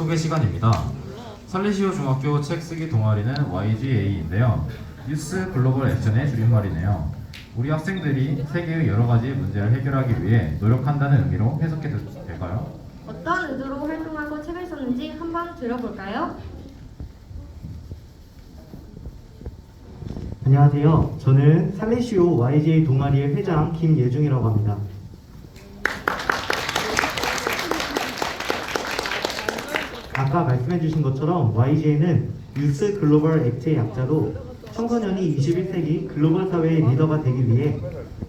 소개 시간입니다. 살리시오 중학교 책 쓰기 동아리는 YGA인데요. 유스 글로벌 액션의 줄임말이네요. 우리 학생들이 세계의 여러 가지 문제를 해결하기 위해 노력한다는 의미로 해석해도 될까요? 어떤 의도로 활동하고 책을 썼는지 한번 들어볼까요? 안녕하세요. 저는 살리시오 YGA 동아리의 회장 김예중이라고 합니다. 아까 말씀해주신 것처럼 YGA는 유스 글로벌 액트의 약자로 청소년이 21세기 글로벌 사회의 리더가 되기 위해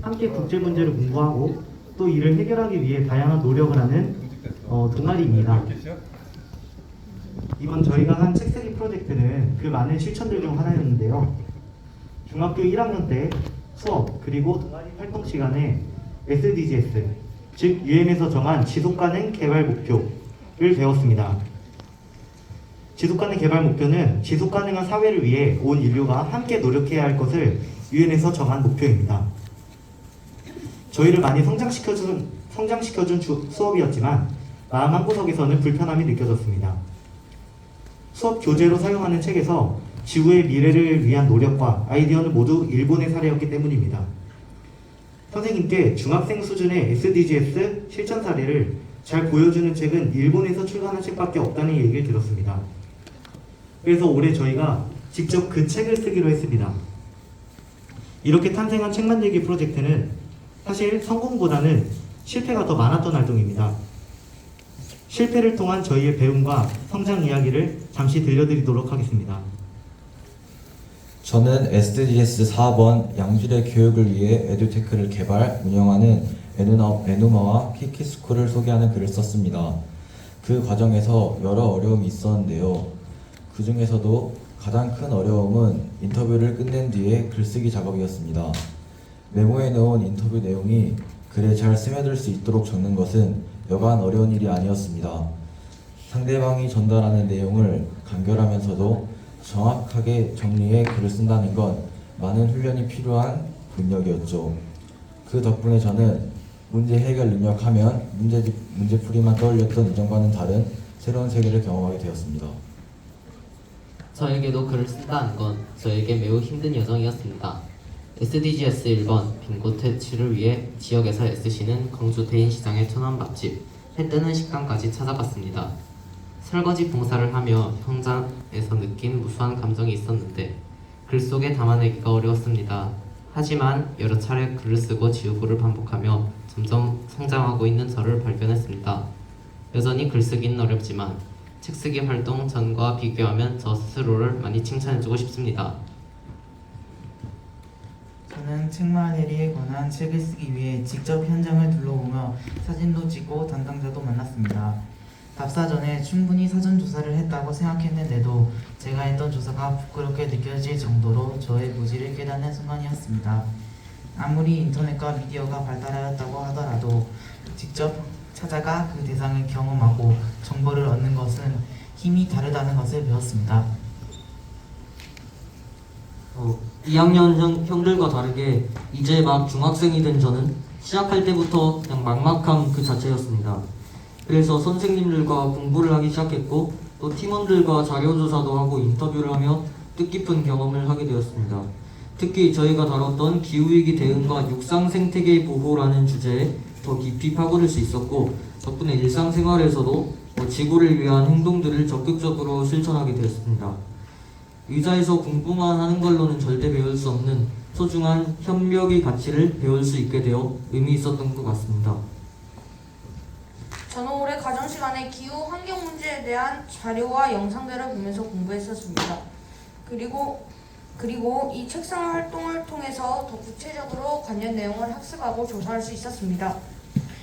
함께 국제 문제를 공부하고 또 이를 해결하기 위해 다양한 노력을 하는 동아리입니다. 이번 저희가 한 책쓰기 프로젝트는 그 많은 실천들 중 하나였는데요. 중학교 1학년 때 수업 그리고 동아리 활동 시간에 SDGs, 즉 유엔에서 정한 지속가능 개발 목표를 배웠습니다. 지속가능 개발 목표는 지속가능한 사회를 위해 온 인류가 함께 노력해야 할 것을 유엔에서 정한 목표입니다. 저희를 많이 성장시켜준 수업이었지만 마음 한구석에서는 불편함이 느껴졌습니다. 수업 교재로 사용하는 책에서 지구의 미래를 위한 노력과 아이디어는 모두 일본의 사례였기 때문입니다. 선생님께 중학생 수준의 SDGs 실천 사례를 잘 보여주는 책은 일본에서 출간한 책밖에 없다는 얘기를 들었습니다. 그래서 올해 저희가 직접 그 책을 쓰기로 했습니다. 이렇게 탄생한 책 만들기 프로젝트는 사실 성공보다는 실패가 더 많았던 활동입니다. 실패를 통한 저희의 배움과 성장 이야기를 잠시 들려드리도록 하겠습니다. 저는 SDGs 4번 양질의 교육을 위해 에듀테크를 개발, 운영하는 에누마와 키키스쿨을 소개하는 글을 썼습니다. 그 과정에서 여러 어려움이 있었는데요. 그 중에서도 가장 큰 어려움은 인터뷰를 끝낸 뒤에 글쓰기 작업이었습니다. 메모에 넣은 인터뷰 내용이 글에 잘 스며들 수 있도록 적는 것은 여간 어려운 일이 아니었습니다. 상대방이 전달하는 내용을 간결하면서도 정확하게 정리해 글을 쓴다는 건 많은 훈련이 필요한 능력이었죠. 그 덕분에 저는 문제 해결 능력하면 문제풀이만 떠올렸던 이전과는 다른 새로운 세계를 경험하게 되었습니다. 저에게도 글을 쓴다는 건 저에게 매우 힘든 여정이었습니다. SDGs 1번 빈곤 퇴치를 위해 지역에서 애쓰시는 광주 대인시장의 천원밥집, 해 뜨는 식당까지 찾아갔습니다. 설거지 봉사를 하며 현장에서 느낀 무수한 감정이 있었는데 글 속에 담아내기가 어려웠습니다. 하지만 여러 차례 글을 쓰고 지우고를 반복하며 점점 성장하고 있는 저를 발견했습니다. 여전히 글쓰기는 어렵지만 책쓰기 활동 전과 비교하면 저 스스로를 많이 칭찬해주고 싶습니다. 저는 책마을에 관한 책을 쓰기 위해 직접 현장을 둘러보며 사진도 찍고 담당자도 만났습니다. 답사 전에 충분히 사전 조사를 했다고 생각했는데도 제가 했던 조사가 부끄럽게 느껴질 정도로 저의 무지를 깨닫는 순간이었습니다. 아무리 인터넷과 미디어가 발달하였다고 하더라도 직접 찾아가 그 대상을 경험하고 정보를 얻는 것은 힘이 다르다는 것을 배웠습니다. 2학년 형들과 다르게 이제 막 중학생이 된 저는 시작할 때부터 그냥 막막함 그 자체였습니다. 그래서 선생님들과 공부를 하기 시작했고 또 팀원들과 자료조사도 하고 인터뷰를 하며 뜻깊은 경험을 하게 되었습니다. 특히 저희가 다뤘던 기후위기 대응과 육상생태계 보호라는 주제에 더 깊이 파고들 수 있었고 덕분에 일상생활에서도 지구를 위한 행동들을 적극적으로 실천하게 되었습니다. 의자에서 공부만 하는 걸로는 절대 배울 수 없는 소중한 협력의 가치를 배울 수 있게 되어 의미 있었던 것 같습니다. 저는 올해 가정시간에 기후 환경 문제에 대한 자료와 영상들을 보면서 공부했었습니다. 그리고 이 책상 활동을 통해서 더 구체적으로 관련 내용을 학습하고 조사할 수 있었습니다.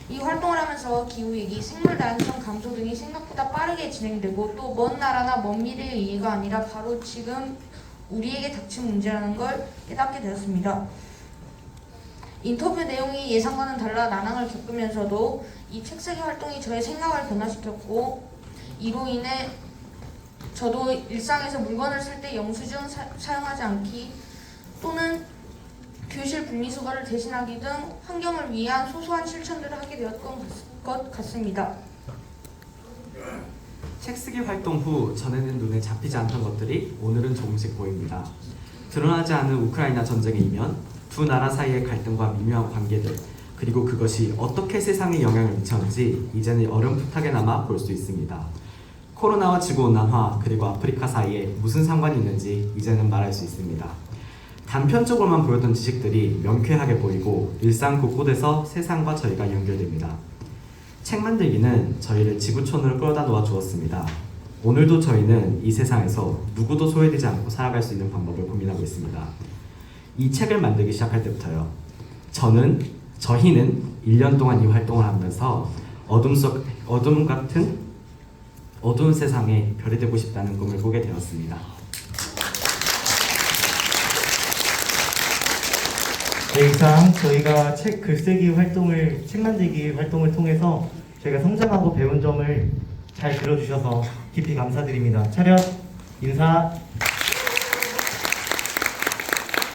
이 활동을 하면서 기후위기, 생물 다양성 감소 등이 생각보다 빠르게 진행되고 또 먼 나라나 먼 미래의 얘기가 아니라 바로 지금 우리에게 닥친 문제라는 걸 깨닫게 되었습니다. 인터뷰 내용이 예상과는 달라 난항을 겪으면서도 이 책쓰기 활동이 저의 생각을 변화시켰고 이로 인해 저도 일상에서 물건을 쓸 때 영수증 사용하지 않기 또는 교실 분리수거를 대신하기 등 환경을 위한 소소한 실천들을 하게 되었던 것 같습니다. 책 쓰기 활동 후 전에는 눈에 잡히지 않던 것들이 오늘은 조금씩 보입니다. 드러나지 않은 우크라이나 전쟁의 이면, 두 나라 사이의 갈등과 미묘한 관계들, 그리고 그것이 어떻게 세상에 영향을 미쳤는지 이제는 어렴풋하게나마 볼 수 있습니다. 코로나와 지구온난화 그리고 아프리카 사이에 무슨 상관이 있는지 이제는 말할 수 있습니다. 단편적으로만 보였던 지식들이 명쾌하게 보이고 일상 곳곳에서 세상과 저희가 연결됩니다. 책 만들기는 저희를 지구촌으로 끌어다 놓아 주었습니다. 오늘도 저희는 이 세상에서 누구도 소외되지 않고 살아갈 수 있는 방법을 고민하고 있습니다. 이 책을 만들기 시작할 때부터요. 저희는 1년 동안 이 활동을 하면서 어두운 세상에 별이 되고 싶다는 꿈을 꾸게 되었습니다. 네, 이상 저희가 책 글쓰기 활동을, 책 만들기 활동을 통해서 저희가 성장하고 배운 점을 잘 들어주셔서 깊이 감사드립니다. 차렷, 인사.